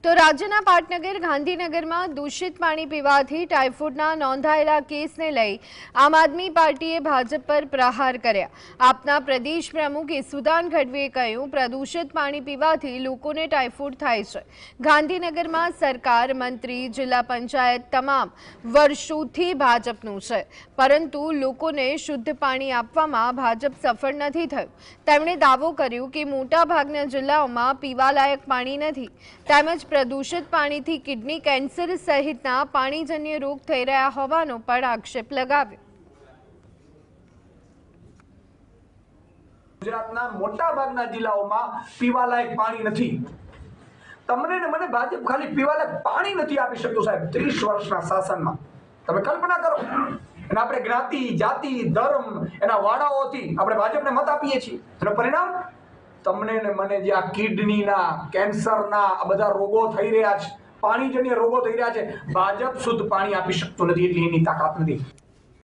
તો રાજ્યના પાટનગર ગાંધીનગરમાં દૂષિત પાણી પીવાથી ટાઇફોઇડના નોંધાયેલા કેસને લઈ આમ આદમી પાર્ટીએ ભાજપ પર પ્રહાર કર્યા। આપના પ્રદેશ પ્રમુખ ઈસુદાન ગઢવીએ કહ્યું, પ્રદૂષિત પાણી પીવાથી લોકોને ટાઇફોઇડ થાય છે। ગાંધીનગરમાં સરકાર, મંત્રી, જિલ્લા પંચાયત તમામ વર્ષોથી ભાજપનું છે, પરંતુ લોકોને શુદ્ધ પાણી આપવામાં ભાજપ સફળ નથી થયું। તેમણે દાવો કર્યો કે મોટાભાગના જિલ્લાઓમાં પીવાલાયક પાણી નથી, તેમજ પ્રદૂષિત પાણીથી કિડની કેન્સર સહિતના પાણીજન્ય રોગ થઈ રહ્યા હોવાનો પણ આક્ષેપ લગાવ્યો। ગુજરાતના મોટાભાગના જિલ્લાઓમાં પીવાલાયક પાણી નથી। તમને ને મને ભાજપ ખાલી પીવાલાયક પાણી નથી આપી શકતું સાહેબ 30 વર્ષના શાસનમાં। તમે કલ્પના કરો, અને આપણે જ્ઞાતિ, જાતિ, ધર્મ એના વાડાઓથી આપણે ભાજપને મત આપીએ છીએ, એનું પરિણામ તમને ને મને જે આ કિડનીના, કેન્સરના આ બધા રોગો થઈ રહ્યા છે, પાણીજન્ય રોગો થઈ રહ્યા છે, ભાજપ શુદ્ધ પાણી આપી શકતું નથી, એટલી એની તાકાત નથી।